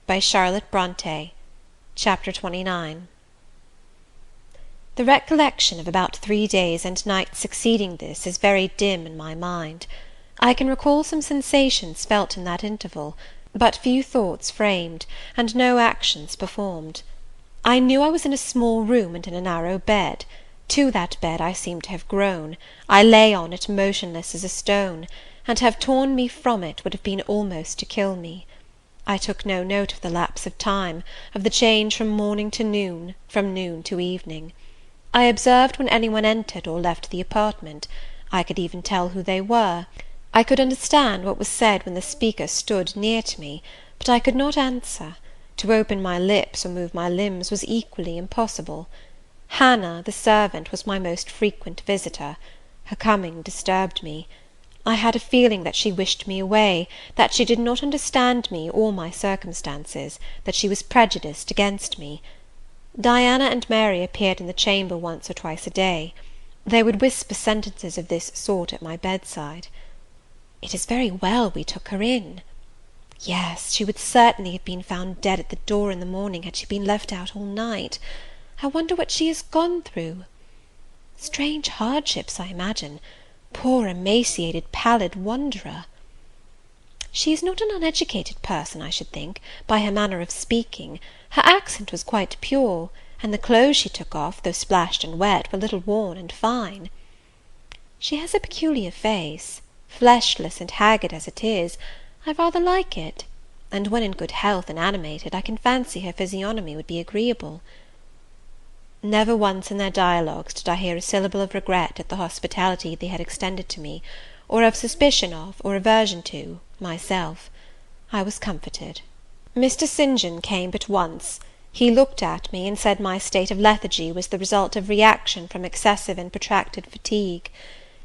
by Charlotte Brontë. Chapter XXIX. The recollection of about 3 days and nights succeeding this is very dim in my mind. I can recall some sensations felt in that interval, but few thoughts framed, and no actions performed. I knew I was in a small room and in a narrow bed. To that bed I seemed to have grown. I lay on it motionless as a stone, and to have torn me from it would have been almost to kill me. I took no note of the lapse of time, of the change from morning to noon, from noon to evening. I observed when any one entered or left the apartment. I could even tell who they were. I could understand what was said when the speaker stood near to me, but I could not answer. To open my lips or move my limbs was equally impossible. Hannah, the servant, was my most frequent visitor. Her coming disturbed me. I had a feeling that she wished me away, that she did not understand me or my circumstances, that she was prejudiced against me. Diana and Mary appeared in the chamber once or twice a day. They would whisper sentences of this sort at my bedside. "It is very well we took her in." "Yes, she would certainly have been found dead at the door in the morning had she been left out all night. I wonder what she has gone through. Strange hardships, I imagine. Poor emaciated pallid wanderer. She is not an uneducated person, I should think, by her manner of speaking. Her accent was quite pure, and the clothes she took off, though splashed and wet, were little worn and fine. She has a peculiar face, fleshless and haggard as it is. I rather like it, and when in good health and animated, I can fancy her physiognomy would be agreeable." Never once in their dialogues did I hear a syllable of regret at the hospitality they had extended to me, or of suspicion of, or aversion to, myself. I was comforted. Mr. St. John came but once. He looked at me, and said my state of lethargy was the result of reaction from excessive and protracted fatigue.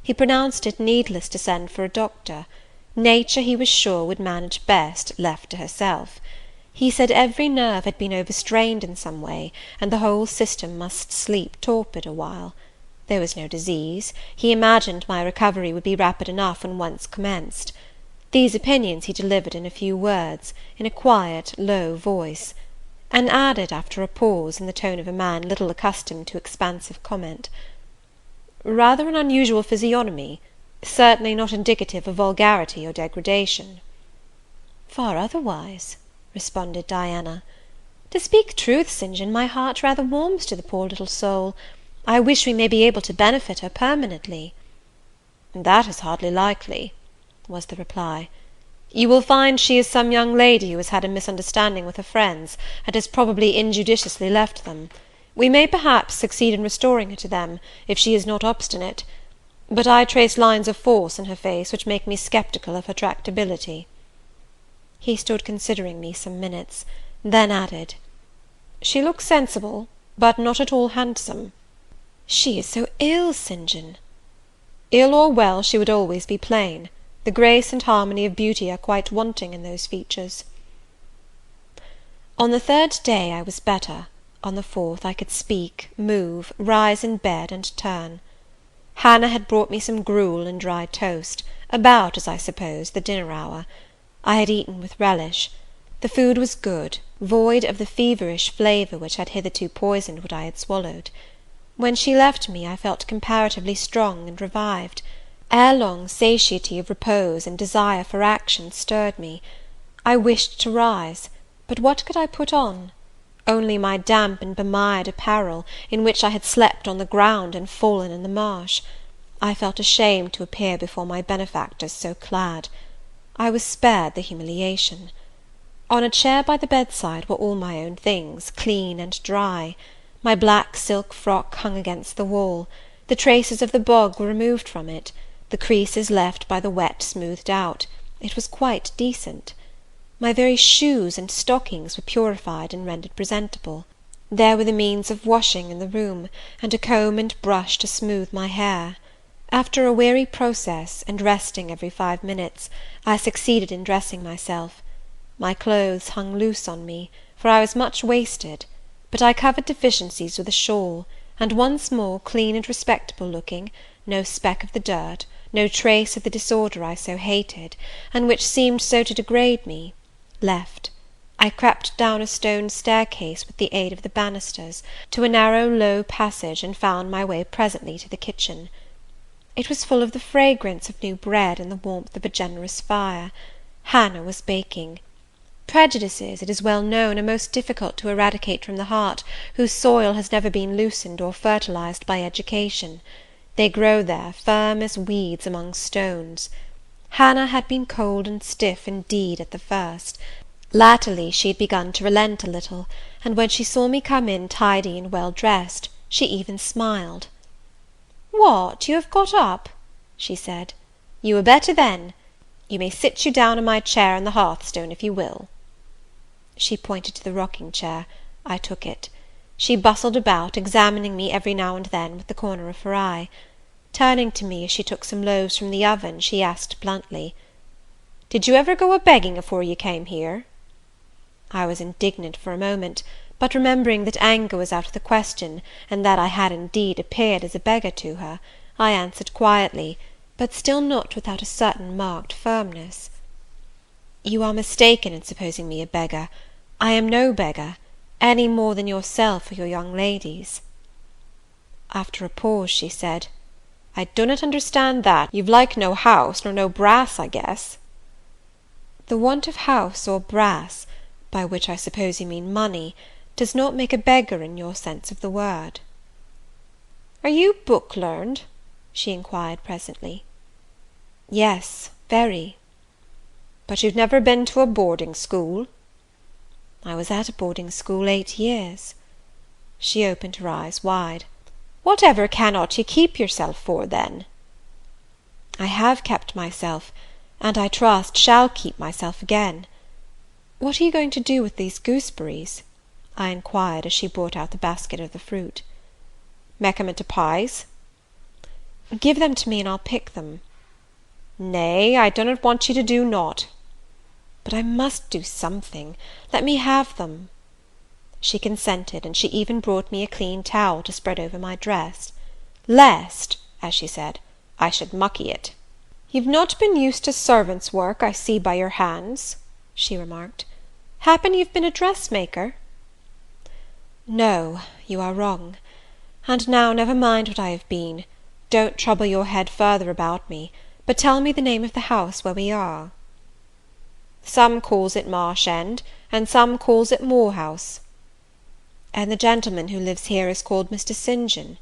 He pronounced it needless to send for a doctor. Nature, he was sure, would manage best, left to herself. He said every nerve had been overstrained in some way, and the whole system must sleep torpid a while. There was no disease. He imagined my recovery would be rapid enough when once commenced. These opinions he delivered in a few words, in a quiet, low voice, and added, after a pause, in the tone of a man little accustomed to expansive comment, "Rather an unusual physiognomy, certainly not indicative of vulgarity or degradation." "Far otherwise," responded Diana. "To speak truth, St. John, my heart rather warms to the poor little soul. I wish we may be able to benefit her permanently." "That is hardly likely," was the reply. "You will find she is some young lady who has had a misunderstanding with her friends, and has probably injudiciously left them. We may perhaps succeed in restoring her to them, if she is not obstinate; but I trace lines of force in her face which make me sceptical of her tractability." He stood considering me some minutes, then added, "She looks sensible, but not at all handsome." "She is so ill, St. John." "Ill or well, she would always be plain. The grace and harmony of beauty are quite wanting in those features." On the 3rd day I was better. On the 4th I could speak, move, rise in bed, and turn. Hannah had brought me some gruel and dry toast, about, as I suppose, the dinner hour. I had eaten with relish. The food was good, void of the feverish flavour which had hitherto poisoned what I had swallowed. When she left me, I felt comparatively strong and revived. Ere long, satiety of repose and desire for action stirred me. I wished to rise, but what could I put on? Only my damp and bemired apparel, in which I had slept on the ground and fallen in the marsh. I felt ashamed to appear before my benefactors so clad. I was spared the humiliation. On a chair by the bedside were all my own things, clean and dry. My black silk frock hung against the wall. The traces of the bog were removed from it, the creases left by the wet smoothed out. It was quite decent. My very shoes and stockings were purified and rendered presentable. There were the means of washing in the room, and a comb and brush to smooth my hair. After a weary process, and resting every 5 minutes, I succeeded in dressing myself. My clothes hung loose on me, for I was much wasted, but I covered deficiencies with a shawl, and once more, clean and respectable looking, no speck of the dirt, no trace of the disorder I so hated, and which seemed so to degrade me, left. I crept down a stone staircase with the aid of the banisters, to a narrow low passage, and found my way presently to the kitchen. It was full of the fragrance of new bread and the warmth of a generous fire. Hannah was baking. Prejudices, it is well known, are most difficult to eradicate from the heart, whose soil has never been loosened or fertilized by education. They grow there, firm as weeds among stones. Hannah had been cold and stiff indeed at the first. Latterly she had begun to relent a little, and when she saw me come in tidy and well dressed, she even smiled. "What, you have got up?" she said. "You were better then. You may sit you down on my chair on the hearthstone, if you will." She pointed to the rocking-chair. I took it. She bustled about, examining me every now and then with the corner of her eye. Turning to me as she took some loaves from the oven, she asked bluntly, "Did you ever go a-begging afore you came here?" I was indignant for a moment, but remembering that anger was out of the question, and that I had indeed appeared as a beggar to her, I answered quietly, but still not without a certain marked firmness. "You are mistaken in supposing me a beggar. I am no beggar, any more than yourself or your young ladies." After a pause, she said, "I dunnot understand that. You've like no house, nor no brass, I guess." "The want of house or brass, by which I suppose you mean money, does not make a beggar in your sense of the word." "Are you book-learned?" she inquired presently. "Yes, very." "But you've never been to a boarding-school?" "I was at a boarding-school 8 years." She opened her eyes wide. "Whatever cannot you keep yourself for, then?" "I have kept myself, and I trust shall keep myself again. What are you going to do with these gooseberries?" I inquired, as she brought out the basket of the fruit. "Mek 'em into pies?" "Give them to me, and I'll pick them." "Nay, I dunnot want you to do nought." "But I must do something. Let me have them." She consented, and she even brought me a clean towel to spread over my dress, "lest," as she said, "I should mucky it." "You've not been used to servants' work, I see by your hands," she remarked. "Happen you've been a dressmaker?" "No, you are wrong. And now never mind what I have been. Don't trouble your head further about me, but tell me the name of the house where we are." "Some calls it Marsh End, and some calls it Moor House." "And the gentleman who lives here is called Mr St John?"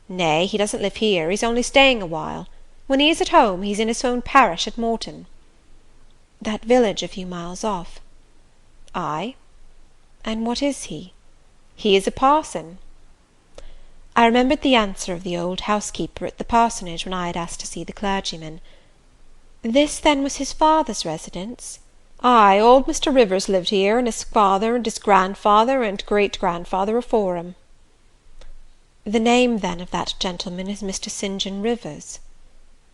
"Nay, he doesn't live here, he's only staying a while. When he is at home, he's in his own parish at Morton." "That village a few miles off?" "Ay." "And what is he?" "He is a parson." I remembered the answer of the old housekeeper at the parsonage when I had asked to see the clergyman. This, then, was his father's residence? Ay, old Mr Rivers lived here, and his father and his grandfather and great-grandfather afore him. The name, then, of that gentleman is Mr St John Rivers?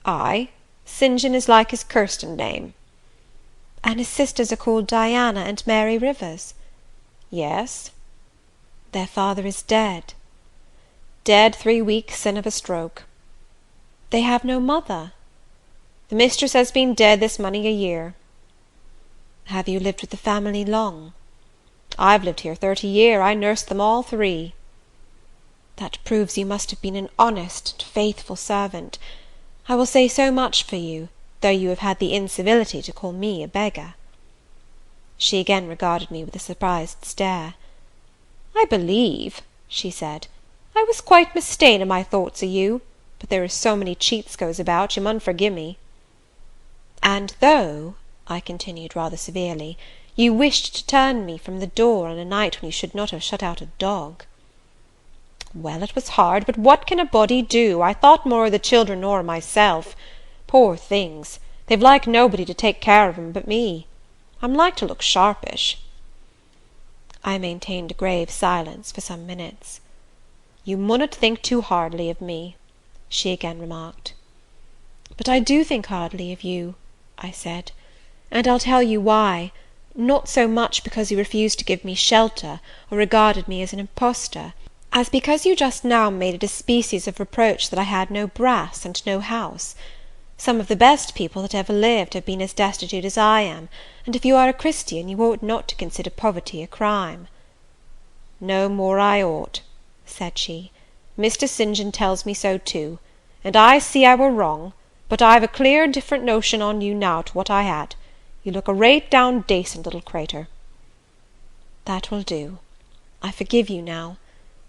Ay, St John is like his Kirsten name. And his sisters are called Diana and Mary Rivers? Yes. Their father is dead? Dead 3 weeks sin of a stroke. They have no mother? The mistress has been dead this many a year. Have you lived with the family long? I've lived here 30 year. I nursed them all 3. That proves you must have been an honest and faithful servant. I will say so much for you, though you have had the incivility to call me a beggar. She again regarded me with a surprised stare. I believe, she said, I was quite mista'en in my thoughts o' you, but there is so many cheats goes about, you mun forgive me. And though, I continued rather severely, you wished to turn me from the door on a night when you should not have shut out a dog. Well, it was hard, but what can a body do? I thought more of the children nor of myself. Poor things, they've like nobody to take care of 'em but me. I'm like to look sharpish. I maintained a grave silence for some minutes. You munnot think too hardly of me, she again remarked. But I do think hardly of you, I said, and I'll tell you why. Not so much because you refused to give me shelter, or regarded me as an impostor, as because you just now made it a species of reproach that I had no brass and no house. Some of the best people that ever lived have been as destitute as I am, and if you are a Christian, you ought not to consider poverty a crime." "No more I ought," said she. "Mr. St. John tells me so too, and I see I were wrong, but I've a clear different notion on you now to what I had. You look a rate down dacent little cratur." "That will do. I forgive you now.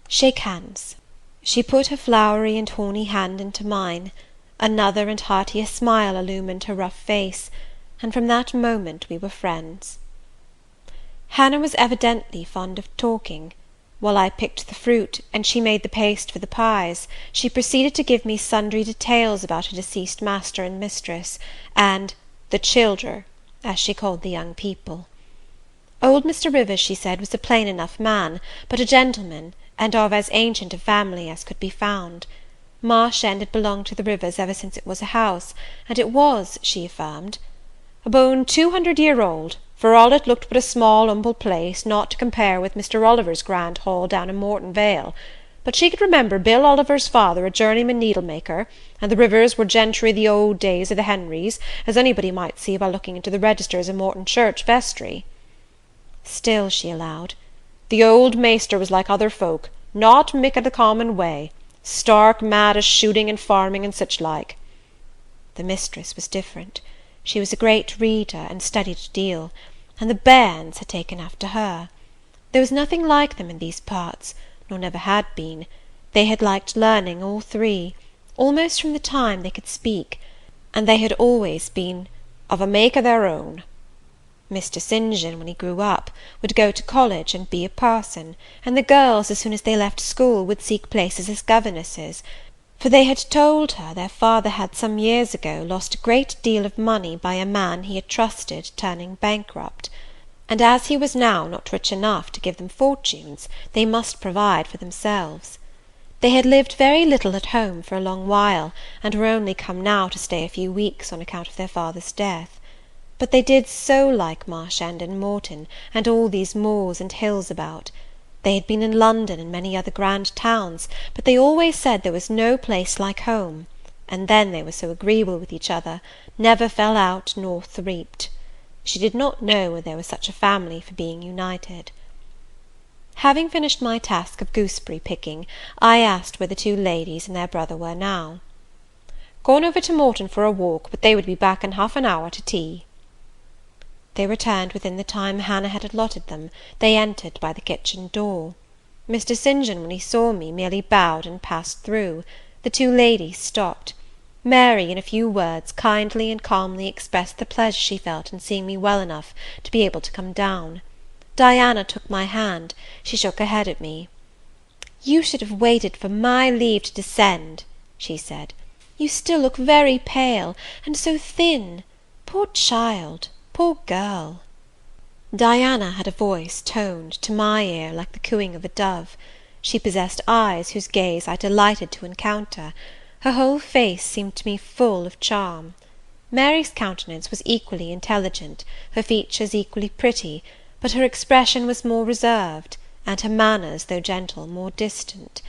Shake hands." She put her flowery and horny hand into mine. Another and heartier smile illumined her rough face, and from that moment we were friends. Hannah was evidently fond of talking. While I picked the fruit, and she made the paste for the pies, she proceeded to give me sundry details about her deceased master and mistress, and "the childer," as she called the young people. Old Mr. Rivers, she said, was a plain enough man, but a gentleman, and of as ancient a family as could be found. Marsh End had belonged to the Rivers ever since it was a house, and it was, she affirmed, "abone 200 year old, for all it looked but a small humble place, not to compare with Mr. Oliver's grand hall down in Morton Vale. But she could remember Bill Oliver's father a journeyman needle-maker, and the Rivers were gentry the old days of the Henrys, as anybody might see by looking into the registers of Morton Church vestry." Still, she allowed, "the old maester was like other folk, not mick of the common way, stark mad as shooting and farming and such like." The mistress was different. She was a great reader, and studied a deal, and the bairns had taken after her. There was nothing like them in these parts, nor never had been. They had liked learning, all three, almost from the time they could speak, and they had always been "of a make of their own." Mr. St. John, when he grew up, would go to college and be a parson, and the girls, as soon as they left school, would seek places as governesses, for they had told her their father had some years ago lost a great deal of money by a man he had trusted turning bankrupt, and as he was now not rich enough to give them fortunes, they must provide for themselves. They had lived very little at home for a long while, and were only come now to stay a few weeks on account of their father's death. But they did so like Marsh End and Morton, and all these moors and hills about. They had been in London and many other grand towns, but they always said there was no place like home, and then they were so agreeable with each other, never fell out nor threaped. She did not know there was such a family for being united. Having finished my task of gooseberry picking, I asked where the two ladies and their brother were now. "Gone over to Morton for a walk, but they would be back in half an hour to tea." They returned within the time Hannah had allotted them. They entered by the kitchen door. Mr. St. John, when he saw me, merely bowed and passed through. The two ladies stopped. Mary, in a few words, kindly and calmly expressed the pleasure she felt in seeing me well enough to be able to come down. Diana took my hand. She shook her head at me. "You should have waited for my leave to descend," she said. "You still look very pale, and so thin. Poor child! Poor girl!" Diana had a voice toned, to my ear, like the cooing of a dove. She possessed eyes whose gaze I delighted to encounter. Her whole face seemed to me full of charm. Mary's countenance was equally intelligent, her features equally pretty, but her expression was more reserved, and her manners, though gentle, more distant.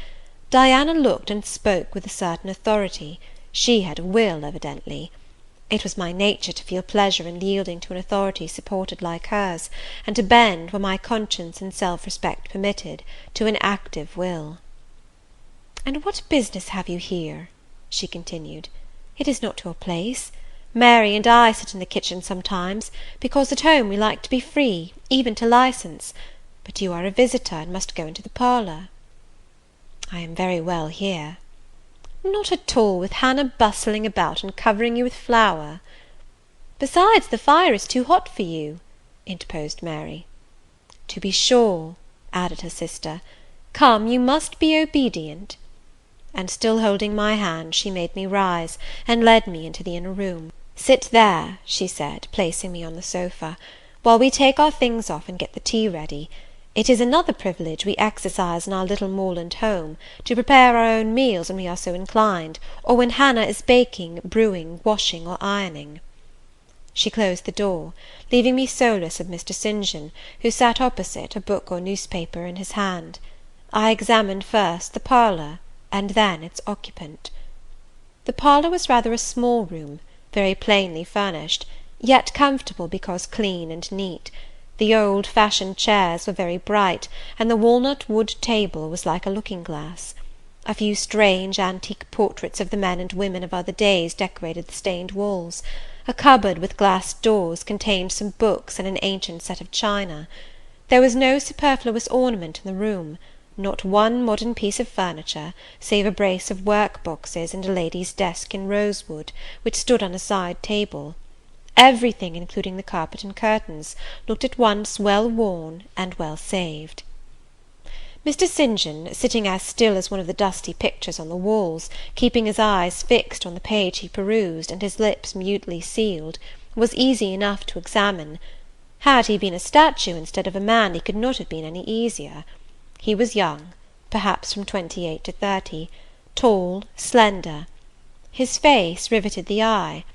Diana looked and spoke with a certain authority. She had a will, evidently. It was my nature to feel pleasure in yielding to an authority supported like hers, and to bend, where my conscience and self-respect permitted, to an active will. "And what business have you here?" she continued. "It is not your place. Mary and I sit in the kitchen sometimes, because at home we like to be free, even to license. But you are a visitor, and must go into the parlour." "I am very well here." "Not at all, with Hannah bustling about and covering you with flour." "Besides, the fire is too hot for you," interposed Mary. "To be sure," added her sister. "Come, you must be obedient." And still holding my hand, she made me rise, and led me into the inner room. "Sit there," she said, placing me on the sofa, "while we take our things off and get the tea ready. It is another privilege we exercise in our little moorland home, to prepare our own meals when we are so inclined, or when Hannah is baking, brewing, washing, or ironing." She closed the door, leaving me solus of Mr. St. John, who sat opposite, a book or newspaper in his hand. I examined first the parlour, and then its occupant. The parlour was rather a small room. very plainly furnished, yet comfortable because clean and neat. The old-fashioned chairs were very bright, and the walnut-wood table was like a looking-glass. A few strange antique portraits of the men and women of other days decorated the stained walls. A cupboard with glass doors contained some books and an ancient set of china. There was no superfluous ornament in the room, not one modern piece of furniture, save a brace of work-boxes and a lady's desk in rosewood, which stood on a side table. Everything, including the carpet and curtains, looked at once well worn and well saved. Mr. St. John, sitting as still as one of the dusty pictures on the walls, keeping his eyes fixed on the page he perused, and his lips mutely sealed, was easy enough to examine. Had he been a statue instead of a man, he could not have been any easier. He was young, perhaps from 28 to 30, tall, slender. His face riveted the eye.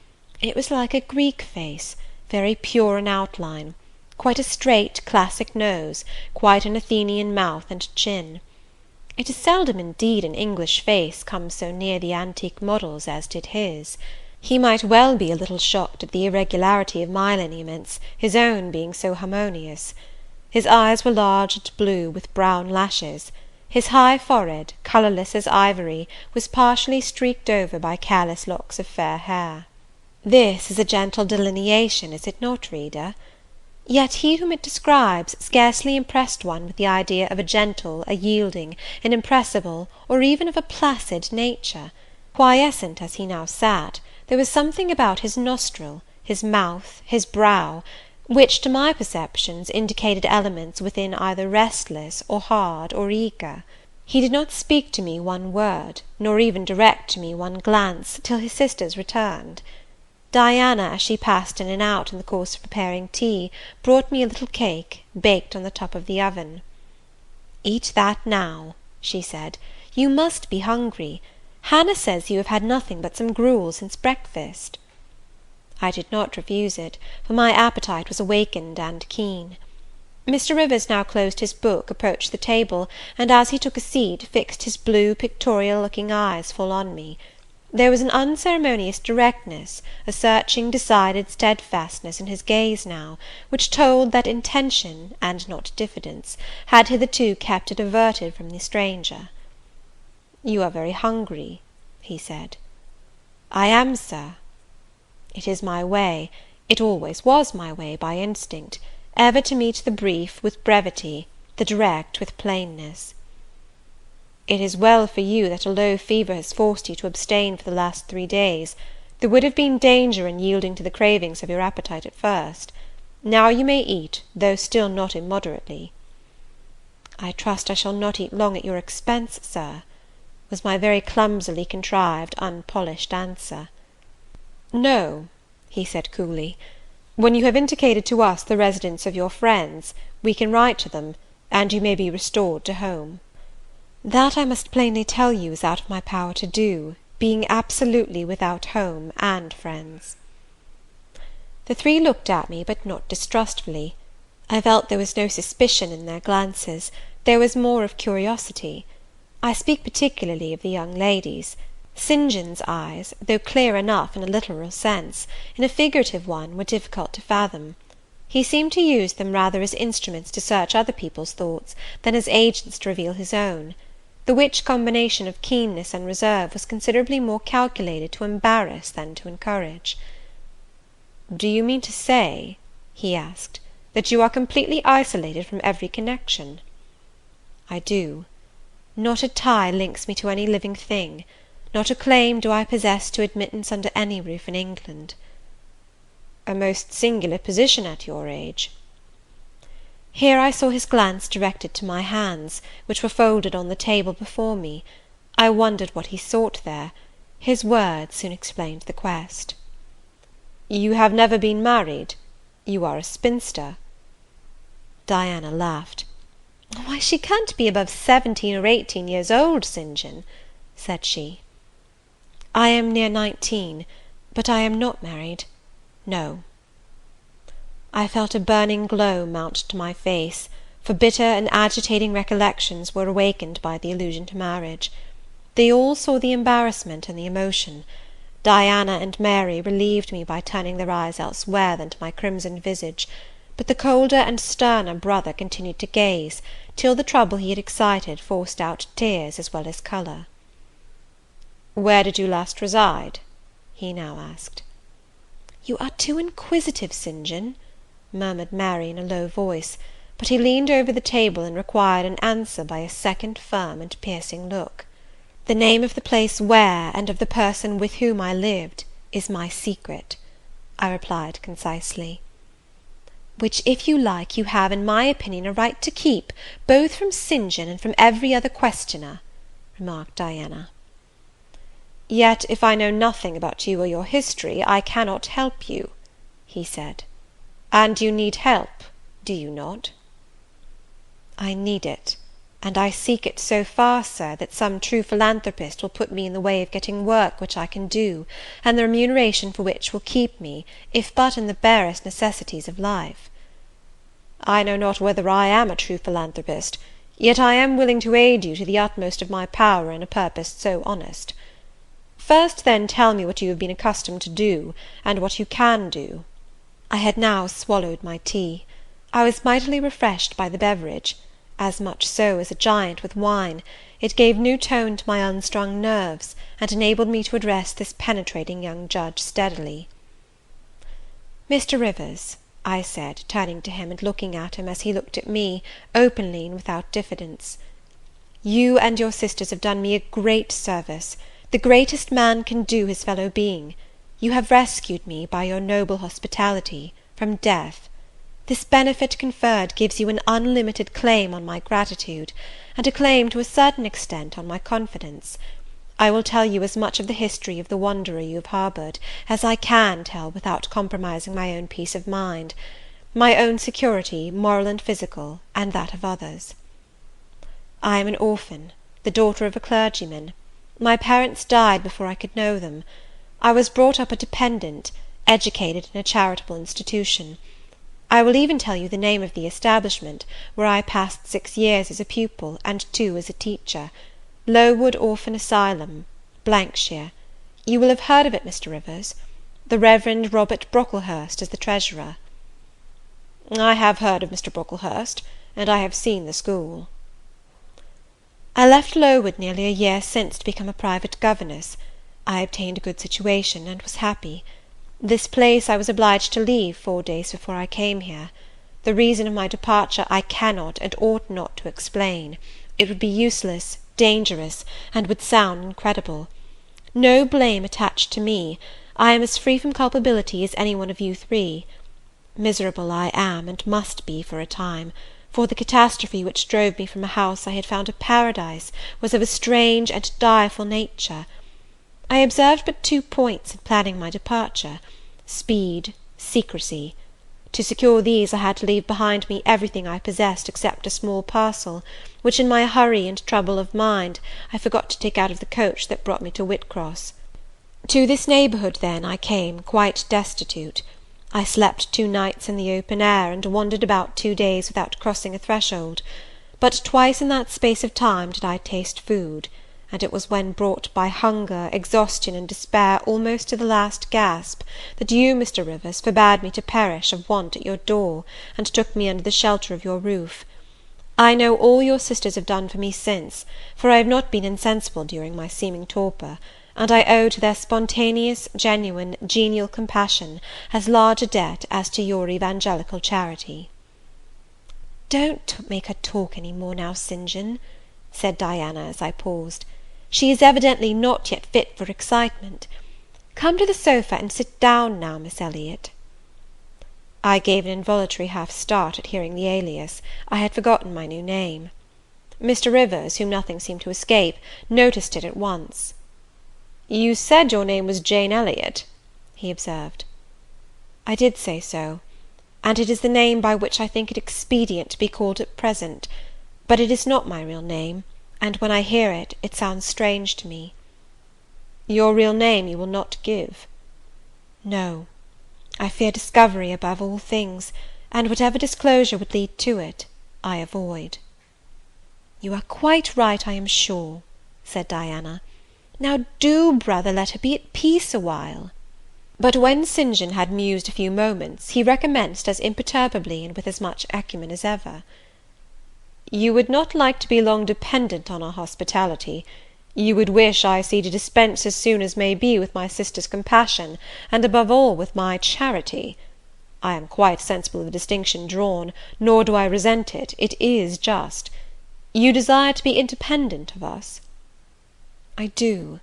It was like a Greek face, very pure in outline, quite a straight classic nose, quite an Athenian mouth and chin. It is seldom indeed an English face comes so near the antique models as did his. He might well be a little shocked at the irregularity of my lineaments, his own being so harmonious. His eyes were large and blue, with brown lashes. His high forehead, colourless as ivory, was partially streaked over by careless locks of fair hair. This is a gentle delineation, is it not, reader? Yet he whom it describes scarcely impressed one with the idea of a gentle, a yielding, an impressible, or even of a placid nature. Quiescent as he now sat, there was something about his nostril, his mouth, his brow, which to my perceptions indicated elements within either restless, or hard, or eager. He did not speak to me one word, nor even direct to me one glance, till his sisters returned. Diana, as she passed in and out in the course of preparing tea, brought me a little cake, baked on the top of the oven. "Eat that now," she said. "You must be hungry. Hannah says you have had nothing but some gruel since breakfast." I did not refuse it, for my appetite was awakened and keen. Mr. Rivers now closed his book, approached the table, and, as he took a seat, fixed his blue, pictorial-looking eyes full on me. There was an unceremonious directness, a searching, decided steadfastness in his gaze now, which told that intention, and not diffidence, had hitherto kept it averted from the stranger. "You are very hungry," he said. "I am, sir. It is my way, it always was my way by instinct, ever to meet the brief with brevity, the direct with plainness. It is well for you that a low fever has forced you to abstain for the last 3 days. There would have been danger in yielding to the cravings of your appetite at first. Now you may eat, though still not immoderately." "I trust I shall not eat long at your expense, sir," was my very clumsily contrived, unpolished answer. "No," he said coolly. "When you have indicated to us the residence of your friends, we can write to them, and you may be restored to home." "That I must plainly tell you is out of my power to do, being absolutely without home and friends." The three looked at me, but not distrustfully. I felt there was no suspicion in their glances, there was more of curiosity. I speak particularly of the young ladies. St. John's eyes, though clear enough in a literal sense, in a figurative one were difficult to fathom. He seemed to use them rather as instruments to search other people's thoughts, than as agents to reveal his own; the which combination of keenness and reserve was considerably more calculated to embarrass than to encourage. "Do you mean to say," he asked, "that you are completely isolated from every connection?" "I do. Not a tie links me to any living thing, not a claim do I possess to admittance under any roof in England." "A most singular position at your age." Here I saw his glance directed to my hands, which were folded on the table before me. I wondered what he sought there. His words soon explained the quest. "You have never been married? You are a spinster?" Diana laughed. "Why, she can't be above 17 or 18 years old, St. John," said she. "I am near 19, but I am not married. No." I felt a burning glow mount to my face, for bitter and agitating recollections were awakened by the allusion to marriage. They all saw the embarrassment and the emotion. Diana and Mary relieved me by turning their eyes elsewhere than to my crimsoned visage, but the colder and sterner brother continued to gaze, till the trouble he had excited forced out tears as well as colour. "Where did you last reside?" he now asked. "You are too inquisitive, St. John," murmured Mary in a low voice, but he leaned over the table and required an answer by a second firm and piercing look. "The name of the place where, and of the person with whom I lived, is my secret," I replied concisely. "Which, if you like, you have, in my opinion, a right to keep, both from St. John and from every other questioner," remarked Diana. "Yet, if I know nothing about you or your history, I cannot help you," he said. "And you need help, do you not?" "I need it, and I seek it so far, sir, that some true philanthropist will put me in the way of getting work which I can do, and the remuneration for which will keep me, if but in the barest necessities of life." "I know not whether I am a true philanthropist, yet I am willing to aid you to the utmost of my power in a purpose so honest. First, then, tell me what you have been accustomed to do, and what you can do." I had now swallowed my tea. I was mightily refreshed by the beverage, as much so as a giant with wine. It gave new tone to my unstrung nerves, and enabled me to address this penetrating young judge steadily. "Mr. Rivers," I said, turning to him, and looking at him as he looked at me, openly and without diffidence, "you and your sisters have done me a great service, the greatest man can do his fellow being. You have rescued me, by your noble hospitality, from death. This benefit conferred gives you an unlimited claim on my gratitude, and a claim to a certain extent on my confidence. I will tell you as much of the history of the wanderer you have harboured, as I can tell without compromising my own peace of mind, my own security, moral and physical, and that of others. I am an orphan, the daughter of a clergyman. My parents died before I could know them. I was brought up a dependent, educated in a charitable institution. I will even tell you the name of the establishment, where I passed 6 years as a pupil, and 2 as a teacher, Lowood Orphan Asylum, shire. You will have heard of it, Mr. Rivers. The Reverend Robert Brocklehurst is the treasurer." "I have heard of Mr. Brocklehurst, and I have seen the school." "I left Lowood nearly a year since to become a private governess. I obtained a good situation, and was happy. This place I was obliged to leave 4 days before I came here. The reason of my departure I cannot and ought not to explain. It would be useless, dangerous, and would sound incredible. No blame attached to me. I am as free from culpability as any one of you 3. Miserable I am, and must be for a time, for the catastrophe which drove me from a house I had found a paradise was of a strange and direful nature. I observed but 2 points in planning my departure: speed, secrecy. To secure these I had to leave behind me everything I possessed except a small parcel, which in my hurry and trouble of mind I forgot to take out of the coach that brought me to Whitcross. To this neighbourhood, then, I came, quite destitute. I slept 2 nights in the open air, and wandered about 2 days without crossing a threshold. But twice in that space of time did I taste food, and it was when brought by hunger, exhaustion, and despair almost to the last gasp, that you, Mr. Rivers, forbade me to perish of want at your door, and took me under the shelter of your roof. I know all your sisters have done for me since, for I have not been insensible during my seeming torpor, and I owe to their spontaneous, genuine, genial compassion as large a debt as to your evangelical charity." "Don't make her talk any more now, St. John," said Diana, as I paused. "She is evidently not yet fit for excitement. Come to the sofa and sit down now, Miss Elliot." I gave an involuntary half start at hearing the alias. I had forgotten my new name. Mr. Rivers, whom nothing seemed to escape, noticed it at once. "You said your name was Jane Elliot," he observed. "I did say so, and it is the name by which I think it expedient to be called at present; but it is not my real name, and when I hear it, it sounds strange to me." "Your real name you will not give?" "No. I fear discovery above all things, and whatever disclosure would lead to it, I avoid." "You are quite right, I am sure," said Diana. Now do, brother, let her be at peace a while." But when St. John had mused a few moments, he recommenced as imperturbably and with as much acumen as ever. "You would not like to be long dependent on our hospitality. You would wish, I see, to dispense as soon as may be with my sister's compassion, and above all with my charity. I am quite sensible of the distinction drawn, nor do I resent it. It is just. You desire to be independent of us?" "I do.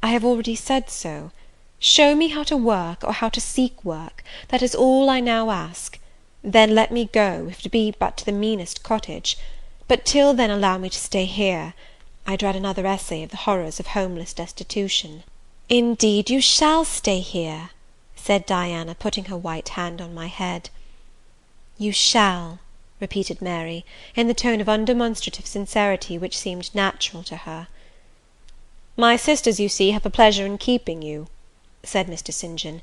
I have already said so. Show me how to work, or how to seek work. That is all I now ask. Then let me go, if it be but to the meanest cottage. But till then allow me to stay here. I dread another essay of the horrors of homeless destitution." "Indeed you shall stay here," said Diana, putting her white hand on my head. "You shall," repeated Mary, in the tone of undemonstrative sincerity which seemed natural to her. "My sisters, you see, have a pleasure in keeping you," said Mr. St. John,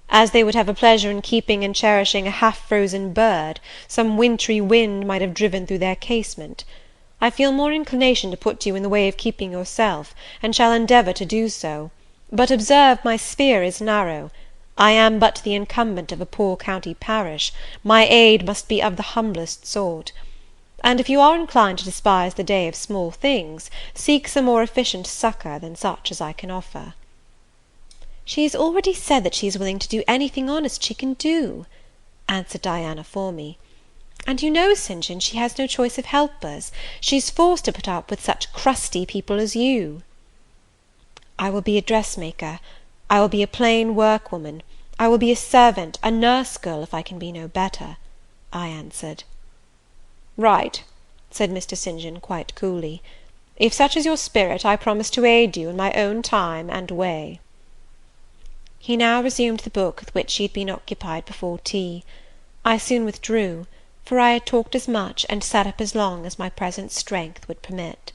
"as they would have a pleasure in keeping and cherishing a half-frozen bird, some wintry wind might have driven through their casement. I feel more inclination to put you in the way of keeping yourself, and shall endeavour to do so. But observe, my sphere is narrow. I am but the incumbent of a poor county parish. My aid must be of the humblest sort. And if you are inclined to despise the day of small things, seek some more efficient succour than such as I can offer." "She has already said that she is willing to do anything honest she can do," answered Diana for me. "And you know, St. John, she has no choice of helpers. She's forced to put up with such crusty people as you." "I will be a dressmaker. I will be a plain workwoman. I will be a servant, a nurse girl, if I can be no better," I answered. "Right," said Mr. St. John, quite coolly. "If such is your spirit, I promise to aid you in my own time and way." He now resumed the book with which he had been occupied before tea. I soon withdrew, for I had talked as much and sat up as long as my present strength would permit.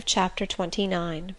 Chapter 29.